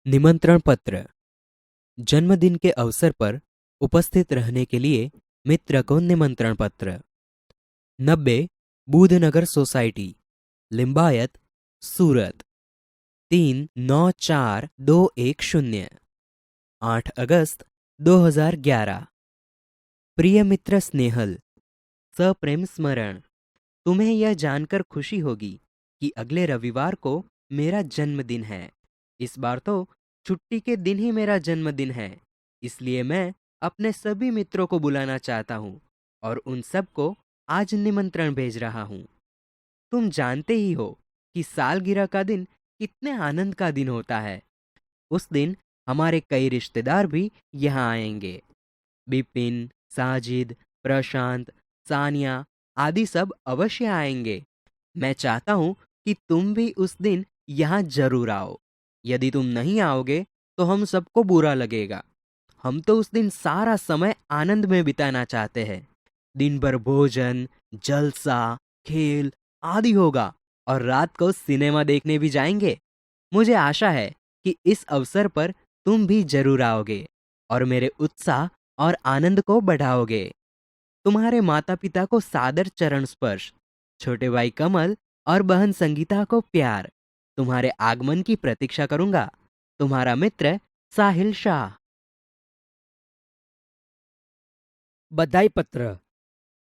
निमंत्रण पत्र। जन्मदिन के अवसर पर उपस्थित रहने के लिए मित्र को निमंत्रण पत्र। 90 बूधनगर सोसाइटी, लिंबायत, सूरत 394-210। 8 अगस्त 2011। प्रिय मित्र स्नेहल, सप्रेम स्मरण। तुम्हें यह जानकर खुशी होगी कि अगले रविवार को मेरा जन्मदिन है। इस बार तो छुट्टी के दिन ही मेरा जन्मदिन है, इसलिए मैं अपने सभी मित्रों को बुलाना चाहता हूँ और उन सबको आज निमंत्रण भेज रहा हूँ। तुम जानते ही हो कि सालगिरह का दिन कितने आनंद का दिन होता है। उस दिन हमारे कई रिश्तेदार भी यहाँ आएंगे। बिपिन, साजिद, प्रशांत, सानिया आदि सब अवश्य आएंगे। मैं चाहता हूँ कि तुम भी उस दिन यहाँ जरूर आओ। यदि तुम नहीं आओगे तो हम सबको बुरा लगेगा। हम तो उस दिन सारा समय आनंद में बिताना चाहते हैं। दिन भर भोजन, जलसा, खेल आदि होगा और रात को सिनेमा देखने भी जाएंगे। मुझे आशा है कि इस अवसर पर तुम भी जरूर आओगे और मेरे उत्साह और आनंद को बढ़ाओगे। तुम्हारे माता पिता को सादर चरण स्पर्श, छोटे भाई कमल और बहन संगीता को प्यार। तुम्हारे आगमन की प्रतीक्षा करूंगा। तुम्हारा मित्र साहिल शाह। बधाई पत्र।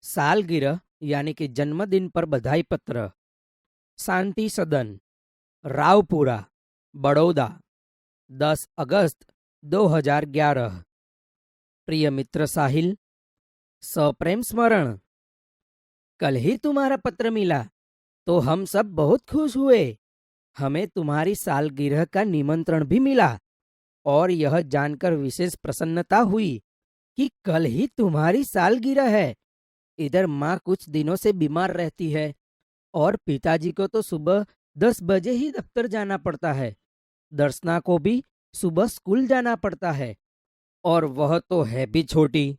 सालगिरह यानी कि जन्मदिन पर बधाई पत्र। शांति सदन, रावपुरा, बड़ौदा, 10 अगस्त 2011। प्रिय मित्र साहिल, सप्रेम स्मरण। कल ही तुम्हारा पत्र मिला तो हम सब बहुत खुश हुए। हमें तुम्हारी सालगिरह का निमंत्रण भी मिला और यह जानकर विशेष प्रसन्नता हुई कि कल ही तुम्हारी सालगिरह है। इधर माँ कुछ दिनों से बीमार रहती है और पिताजी को तो सुबह 10 बजे ही दफ्तर जाना पड़ता है। दर्शना को भी सुबह स्कूल जाना पड़ता है और वह तो है भी छोटी।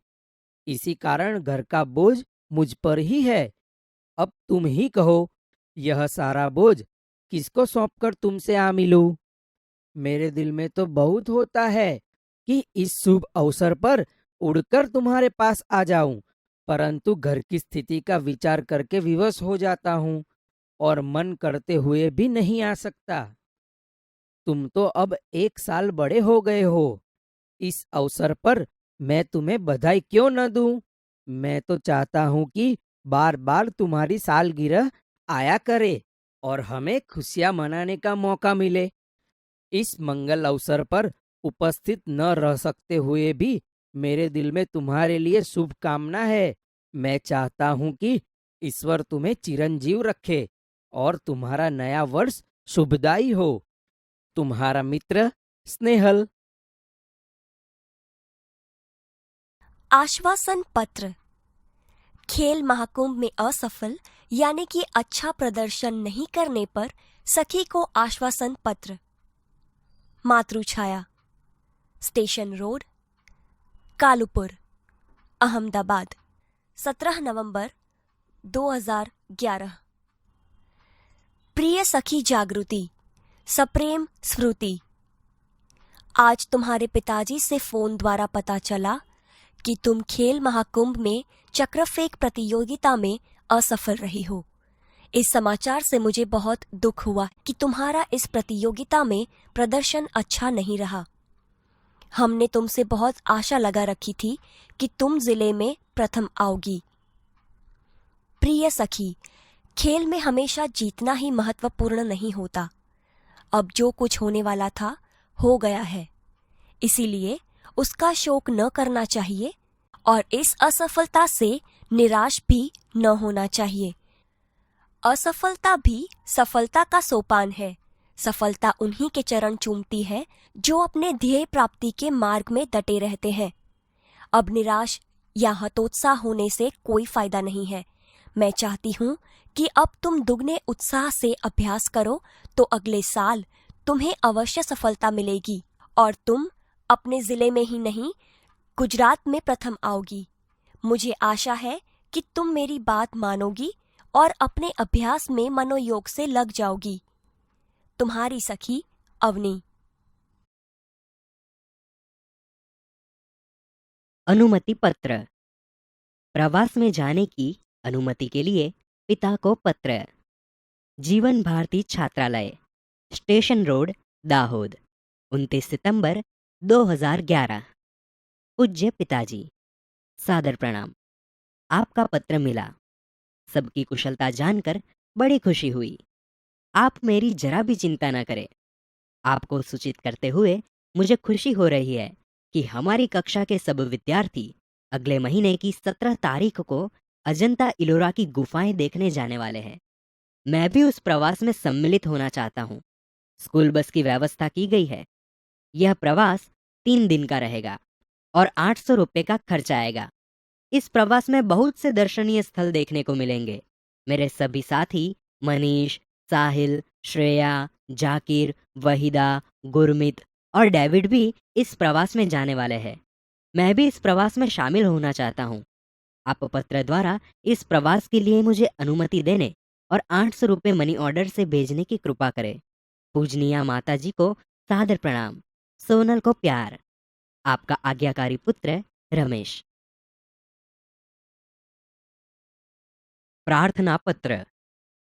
इसी कारण घर का बोझ मुझ पर ही है। अब तुम ही कहो, यह सारा बोझ किसको सौंपकर तुमसे आ मिलूं? मेरे दिल में तो बहुत होता है कि इस शुभ अवसर पर उड़कर तुम्हारे पास आ जाऊं, परंतु घर की स्थिति का विचार करके विवश हो जाता हूं और मन करते हुए भी नहीं आ सकता। तुम तो अब 1 साल बड़े हो गए हो। इस अवसर पर मैं तुम्हें बधाई क्यों न दूं? मैं तो चाहता हूं कि बार बार तुम्हारी सालगिरह आया करे और हमें खुशियां मनाने का मौका मिले। इस मंगल अवसर पर उपस्थित न रह सकते हुए भी मेरे दिल में तुम्हारे लिए शुभकामना है। मैं चाहता हूं कि ईश्वर तुम्हें चिरंजीव रखे और तुम्हारा नया वर्ष शुभदायी हो। तुम्हारा मित्र स्नेहल। आश्वासन पत्र। खेल महाकुंभ में असफल यानी कि अच्छा प्रदर्शन नहीं करने पर सखी को आश्वासन पत्र। मातृछाया, स्टेशन रोड, कालूपुर, अहमदाबाद, 17 नवंबर 2011। प्रिय सखी जागृति, सप्रेम स्मृति। आज तुम्हारे पिताजी से फोन द्वारा पता चला कि तुम खेल महाकुंभ में चक्र फेंक प्रतियोगिता में असफल रही हो। इस समाचार से मुझे बहुत दुख हुआ कि तुम्हारा इस प्रतियोगिता में प्रदर्शन अच्छा नहीं रहा। हमने तुमसे बहुत आशा लगा रखी थी कि तुम जिले में प्रथम आओगी। प्रिय सखी, खेल में हमेशा जीतना ही महत्वपूर्ण नहीं होता। अब जो कुछ होने वाला था हो गया है, इसीलिए उसका शोक न करना चाहिए और इस असफलता से निराश भी न होना चाहिए। असफलता भी सफलता का सोपान है। सफलता उन्हीं के चरण चूमती है जो अपने ध्येय प्राप्ति के मार्ग में डटे रहते हैं। अब निराश या हतोत्साह होने से कोई फायदा नहीं है। मैं चाहती हूँ कि अब तुम दुगने उत्साह से अभ्यास करो तो अगले साल तुम्हें अवश्य सफलता मिलेगी और तुम अपने जिले में ही नहीं, गुजरात में प्रथम आओगी। मुझे आशा है कि तुम मेरी बात मानोगी और अपने अभ्यास में मनोयोग से लग जाओगी। तुम्हारी सखी अवनी। अनुमति पत्र। प्रवास में जाने की अनुमति के लिए पिता को पत्र। जीवन भारती छात्रालय, स्टेशन रोड, दाहोद, 29 सितंबर 2011। पूज्य पिताजी, सादर प्रणाम। आपका पत्र मिला। सबकी कुशलता जानकर बड़ी खुशी हुई। आप मेरी जरा भी चिंता न करें। आपको सूचित करते हुए मुझे खुशी हो रही है कि हमारी कक्षा के सब विद्यार्थी अगले महीने की 17 तारीख को अजंता इलोरा की गुफाएं देखने जाने वाले हैं। मैं भी उस प्रवास में सम्मिलित होना चाहता हूँ। स्कूल बस की व्यवस्था की गई है। यह प्रवास 3 दिन का रहेगा और 800 रुपये का खर्च आएगा। इस प्रवास में बहुत से दर्शनीय स्थल देखने को मिलेंगे। मेरे सभी साथी मनीष, साहिल, श्रेया, जाकिर, वहीदा, गुरमीत और डेविड भी इस प्रवास में जाने वाले हैं। मैं भी इस प्रवास में शामिल होना चाहता हूँ। आप पत्र द्वारा इस प्रवास के लिए मुझे अनुमति देने और 800 रुपये मनी ऑर्डर से भेजने की कृपा करें। पूजनीय माता जी को सादर प्रणाम। सोनल को प्यार। आपका आज्ञाकारी पुत्र रमेश। प्रार्थना पत्र।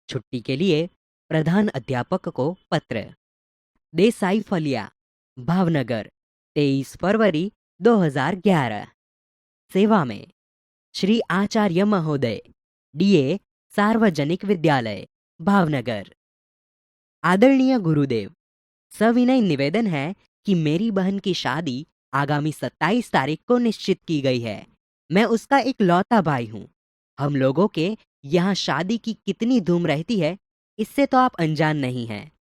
छुट्टी के लिए प्रधान अध्यापक को पत्र। देसाई फलिया, भावनगर, 23 फरवरी 2011। सेवा में श्री आचार्य महोदय, डीए, सार्वजनिक विद्यालय, भावनगर। आदरणीय गुरुदेव, सविनय निवेदन है कि मेरी बहन की शादी आगामी 27 तारीख को निश्चित की गई है। मैं उसका एक लौता भाई हूँ। हम लोगों के यहाँ शादी की कितनी धूम रहती है, इससे तो आप अनजान नहीं हैं।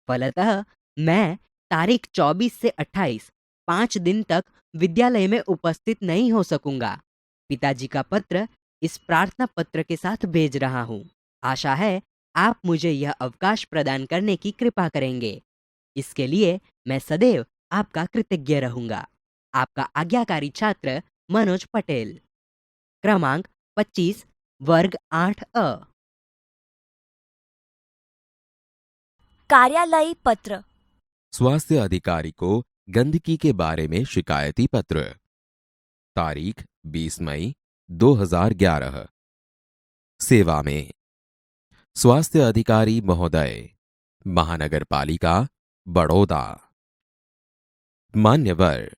फलतः मैं तारीख 24 से 28, 5 दिन तक विद्यालय में उपस्थित नहीं हो सकूंगा। पिताजी का पत्र इस प्रार्थना पत्र के साथ भेज रहा हूँ। आशा है आप मुझे यह अवकाश प्रदान करने की कृपा करेंगे। इसके लिए मैं सदैव आपका कृतज्ञ रहूंगा। आपका आज्ञाकारी छात्र मनोज पटेल। क्रमांक 25, वर्ग 8A। कार्यालयी पत्र। स्वास्थ्य अधिकारी को गंदगी के बारे में शिकायती पत्र। तारीख 20 मई 2011। सेवा में स्वास्थ्य अधिकारी महोदय, महानगर पालिका, बड़ौदा। मान्यवर,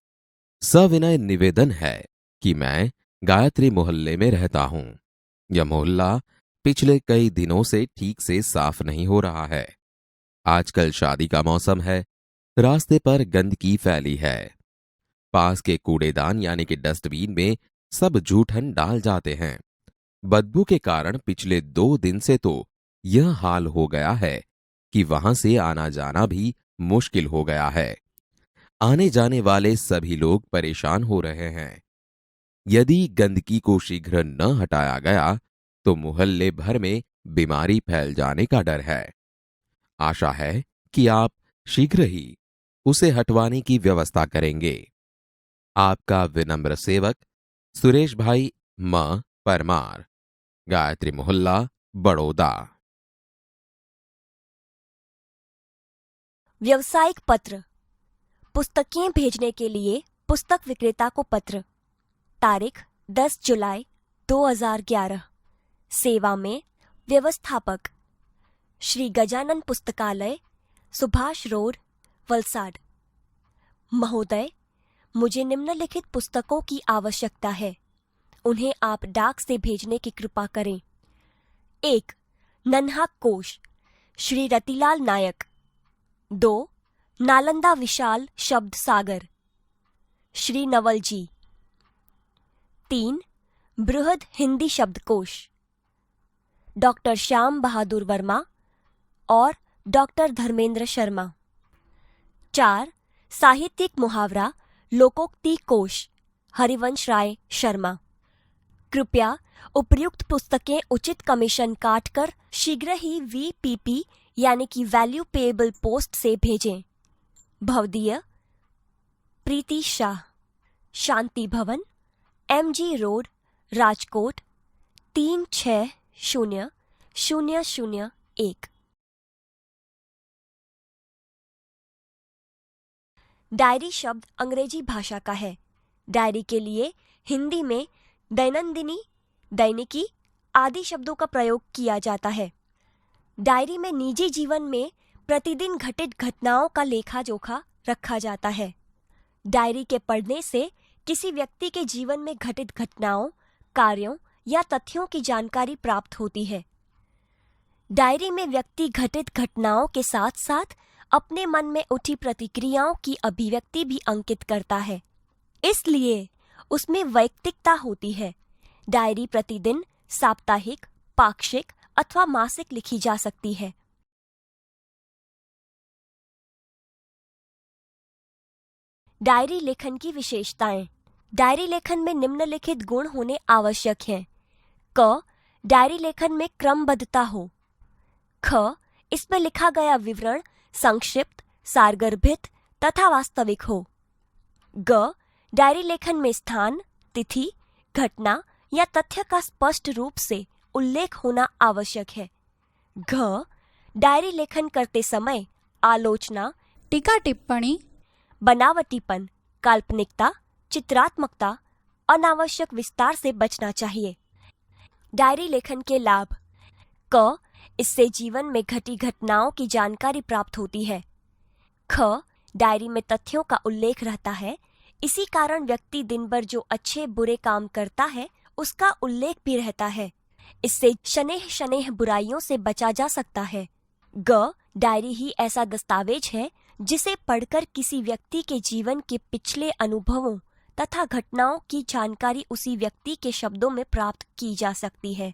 सविनय निवेदन है कि मैं गायत्री मोहल्ले में रहता हूं। यह मोहल्ला पिछले कई दिनों से ठीक से साफ नहीं हो रहा है। आजकल शादी का मौसम है। रास्ते पर गंदगी फैली है। पास के कूड़ेदान यानी कि डस्टबिन में सब जूठन डाल जाते हैं। बदबू के कारण पिछले 2 दिन से तो यह हाल हो गया है कि वहां से आना जाना भी मुश्किल हो गया है। आने जाने वाले सभी लोग परेशान हो रहे हैं। यदि गंदगी को शीघ्र न हटाया गया तो मोहल्ले भर में बीमारी फैल जाने का डर है। आशा है कि आप शीघ्र ही उसे हटवाने की व्यवस्था करेंगे। आपका विनम्र सेवक सुरेश भाई म परमार, गायत्री मोहल्ला, बड़ौदा। व्यवसायिक पत्र। पुस्तकें भेजने के लिए पुस्तक विक्रेता को पत्र। तारीख 10 जुलाई 2011। सेवा में व्यवस्थापक श्री गजानन पुस्तकालय, सुभाष रोड, वलसाड। महोदय, मुझे निम्नलिखित पुस्तकों की आवश्यकता है। उन्हें आप डाक से भेजने की कृपा करें। 1. नन्हा कोश, श्री रतिलाल नायक। 2. नालंदा विशाल शब्द सागर, श्री नवल जी। 3. बृहद हिंदी शब्दकोश, डॉक्टर श्याम बहादुर वर्मा और डॉक्टर धर्मेंद्र शर्मा। 4. साहित्यिक मुहावरा लोकोक्ति कोश, हरिवंश राय शर्मा। कृपया उपर्युक्त पुस्तकें उचित कमीशन काटकर शीघ्र ही VPP यानी कि वैल्यू पेएबल पोस्ट से भेजें। भवदीय प्रीति शाह, शांति भवन, MG रोड, राजकोट, 360001। डायरी शब्द अंग्रेजी भाषा का है। डायरी के लिए हिंदी में दैनंदिनी, दैनिकी आदि शब्दों का प्रयोग किया जाता है। डायरी में निजी जीवन में प्रतिदिन घटित घटनाओं का लेखा जोखा रखा जाता है। डायरी के पढ़ने से किसी व्यक्ति के जीवन में घटित घटनाओं, कार्यों या तथ्यों की जानकारी प्राप्त होती है। डायरी में व्यक्ति घटित घटनाओं के साथ साथ अपने मन में उठी प्रतिक्रियाओं की अभिव्यक्ति भी अंकित करता है, इसलिए उसमें वैयक्तिकता होती है। डायरी प्रतिदिन, साप्ताहिक, पाक्षिक अथवा मासिक लिखी जा सकती है। डायरी लेखन की विशेषताएं। डायरी लेखन में निम्नलिखित गुण होने आवश्यक हैं। क. डायरी लेखन में क्रमबद्धता हो। ख. इसमें लिखा गया विवरण संक्षिप्त, सारगर्भित तथा वास्तविक हो। ग. डायरी लेखन में स्थान, तिथि, घटना या तथ्य का स्पष्ट रूप से उल्लेख होना आवश्यक है। घ. डायरी लेखन करते समय आलोचना, टीका टिप्पणी, बनावटीपन, काल्पनिकता, चित्रात्मकता, अनावश्यक विस्तार से बचना चाहिए। डायरी लेखन के लाभ। क. इससे जीवन में घटी घटनाओं की जानकारी प्राप्त होती है। ख. डायरी में तथ्यों का उल्लेख रहता है, इसी कारण व्यक्ति दिन भर जो अच्छे बुरे काम करता है उसका उल्लेख भी रहता है। इससे शनेह शनेह बुराइयों से बचा जा सकता है। ग. डायरी ही ऐसा दस्तावेज है जिसे पढ़कर किसी व्यक्ति के जीवन के पिछले अनुभवों तथा घटनाओं की जानकारी उसी व्यक्ति के शब्दों में प्राप्त की जा सकती है।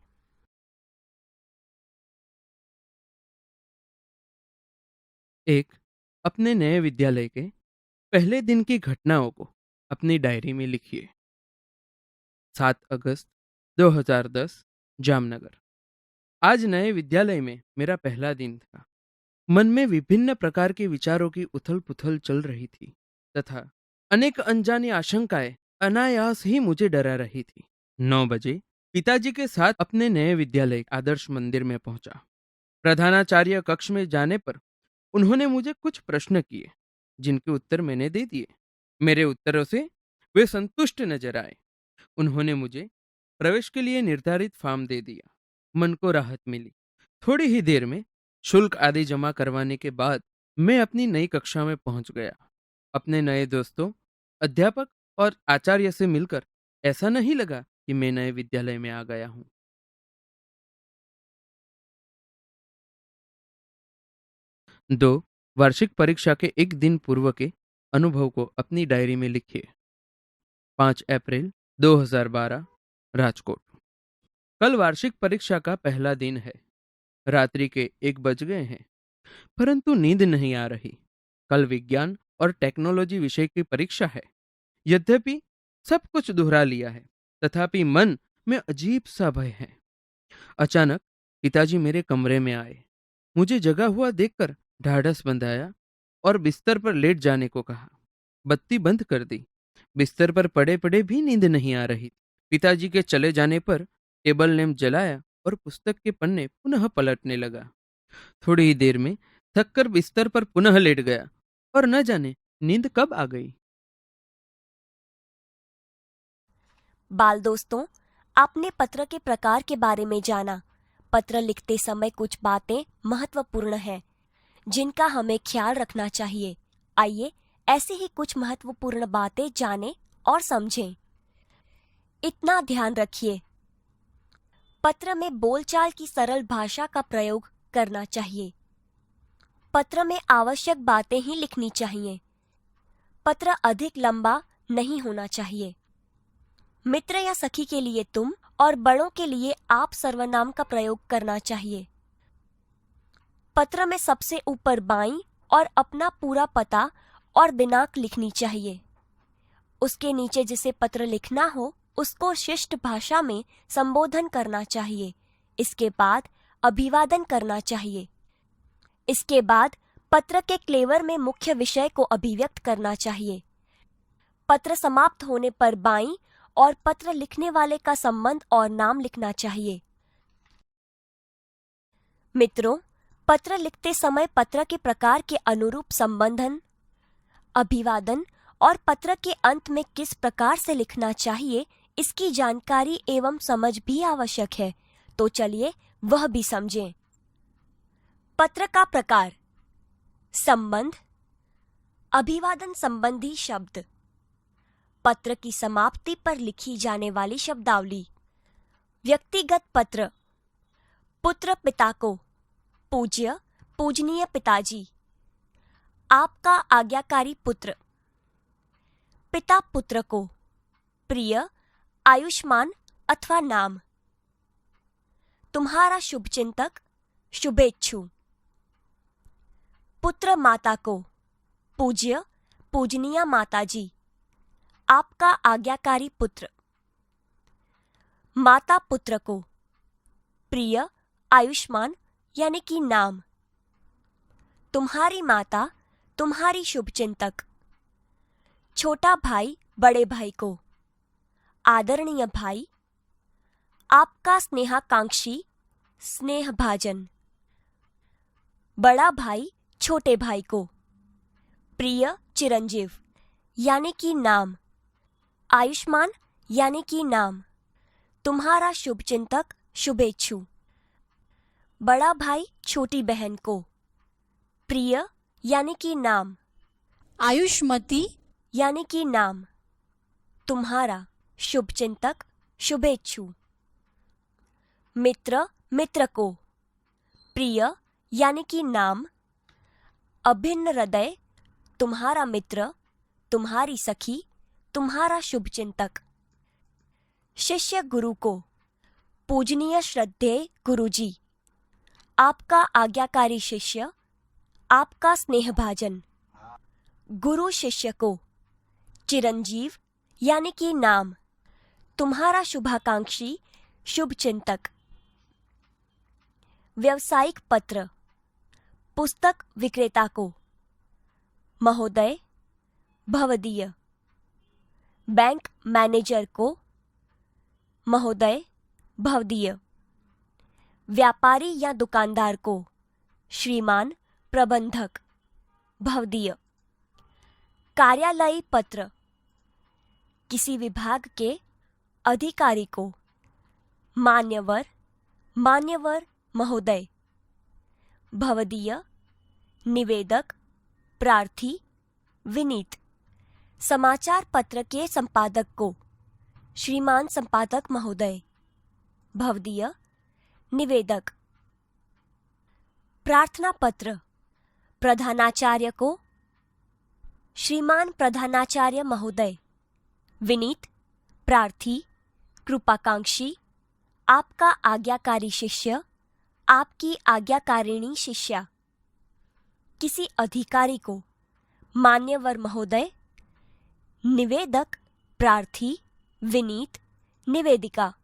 एक, अपने नए विद्यालय के पहले दिन की घटनाओं को अपनी डायरी में लिखिए। 7 अगस्त 2010, जामनगर। आज नए विद्यालय में मेरा पहला दिन था। मन में विभिन्न प्रकार के विचारों की उथल पुथल चल रही थी तथा अनेक अनजानी आशंकाएं अनायास ही मुझे डरा रही थी। 9 बजे पिताजी के साथ अपने नए विद्यालय आदर्श मंदिर में पहुंचा। प्रधानाचार्य कक्ष में जाने पर उन्होंने मुझे कुछ प्रश्न किए, जिनके उत्तर मैंने दे दिए। मेरे उत्तरों से वे संतुष्ट नजर आए। उन्होंने मुझे प्रवेश के लिए निर्धारित फॉर्म दे दिया। मन को राहत मिली। थोड़ी ही देर में शुल्क आदि जमा करवाने के बाद मैं अपनी नई कक्षा में पहुंच गया। अपने नए दोस्तों, अध्यापक और आचार्य से मिलकर ऐसा नहीं लगा कि मैं नए विद्यालय में आ गया हूं। 2. वार्षिक परीक्षा के एक दिन पूर्व के अनुभव को अपनी डायरी में लिखिए। 5 अप्रैल 2012, राजकोट। कल वार्षिक परीक्षा का पहला दिन है। रात्रि के 1 बज गए हैं, परंतु नींद नहीं आ रही। कल विज्ञान और टेक्नोलॉजी विषय की परीक्षा है। यद्यपि सब कुछ दोहरा लिया है, तथापि मन में अजीब सा भय है। अचानक पिताजी मेरे कमरे में आए। मुझे जगा हुआ देखकर ढाढ़स बंधाया और बिस्तर पर लेट जाने को कहा। बत्ती बंद कर दी। बिस्तर पर पड़े पड़े भी नींद नहीं आ रही। पिताजी के चले जाने पर टेबल लैंप जलाया और पुस्तक के पन्ने पुनः पलटने लगा। थोड़ी ही देर में थककर बिस्तर पर पुनः लेट गया और न जाने नींद कब आ गई। बाल दोस्तों, आपने पत्र के प्रकार के बारे में जाना। पत्र लिखते समय कुछ बातें महत्वपूर्ण हैं, जिनका हमें ख्याल रखना चाहिए। आइए ऐसे ही कुछ महत्वपूर्ण बातें जानें और समझें। इतना ध्यान रखिए, पत्र में बोलचाल की सरल भाषा का प्रयोग करना चाहिए। पत्र में आवश्यक बातें ही लिखनी चाहिए। पत्र अधिक लंबा नहीं होना चाहिए। मित्र या सखी के लिए तुम और बड़ों के लिए आप सर्वनाम का प्रयोग करना चाहिए। पत्र में सबसे ऊपर बाईं और अपना पूरा पता और दिनांक लिखनी चाहिए। उसके नीचे जिसे पत्र लिखना हो उसको शिष्ट भाषा में संबोधन करना चाहिए। इसके बाद अभिवादन करना चाहिए। इसके बाद पत्र के क्लेवर में मुख्य विषय को अभिव्यक्त करना चाहिए। पत्र समाप्त होने पर बाईं और पत्र लिखने वाले का संबंध और नाम लिखना चाहिए। मित्रों, पत्र लिखते समय पत्र के प्रकार के अनुरूप संबंधन, अभिवादन और पत्र के अंत में किस प्रकार से लिखना चाहिए, इसकी जानकारी एवं समझ भी आवश्यक है, तो चलिए वह भी समझें। पत्र का प्रकार। संबंध, अभिवादन संबंधी शब्द, पत्र की समाप्ति पर लिखी जाने वाली शब्दावली। व्यक्तिगत पत्र। पुत्र पिता को, पूज्य पूजनीय पिताजी। आपका आज्ञाकारी पुत्र। पिता पुत्र को, प्रिय आयुष्मान अथवा नाम। तुम्हारा शुभचिंतक, शुभेच्छु। पुत्र माता को, पूज्य पूजनीय माताजी। आपका आज्ञाकारी पुत्र। माता पुत्र को, प्रिय आयुष्मान यानी कि नाम। तुम्हारी माता, तुम्हारी शुभचिंतक। छोटा भाई बड़े भाई को, आदरणीय भाई। आपका स्नेहाकांक्षी, स्नेहभाजन। बड़ा भाई छोटे भाई को, प्रिय चिरंजीव यानी कि नाम। आयुष्मान यानी कि नाम। तुम्हारा शुभचिंतक, शुभेच्छु। बड़ा भाई छोटी बहन को, प्रिय यानी कि नाम। आयुष्मती यानी कि नाम। तुम्हारा शुभचिंतक, शुभेच्छु। मित्र मित्र को, प्रिय यानी कि नाम। अभिन्न हृदय, तुम्हारा मित्र, तुम्हारी सखी, तुम्हारा शुभचिंतक। शिष्य गुरु को, पूजनीय श्रद्धेय गुरुजी। आपका आज्ञाकारी शिष्य, आपका स्नेहभाजन। गुरु शिष्य को, चिरंजीव यानी कि नाम। तुम्हारा शुभाकांक्षी, शुभचिंतक। व्यावसायिक पत्र। पुस्तक विक्रेता को, महोदय भवदीय। बैंक मैनेजर को, महोदय भवदीय। व्यापारी या दुकानदार को, श्रीमान प्रबंधक भवदीय। कार्यालयी पत्र। किसी विभाग के अधिकारी को, मान्यवर मान्यवर महोदय। भवदीय। निवेदक, प्रार्थी, विनीत। समाचार पत्र के संपादक को, श्रीमान संपादक महोदय। भवदीय। निवेदक। प्रार्थना पत्र। प्रधानाचार्य को, श्रीमान प्रधानाचार्य महोदय। विनीत, प्रार्थी, कृपाकांक्षी। आपका आज्ञाकारी शिष्य, आपकी आज्ञाकारिणी शिष्या। किसी अधिकारी को, मान्यवर महोदय। निवेदक, प्रार्थी, विनीत, निवेदिका।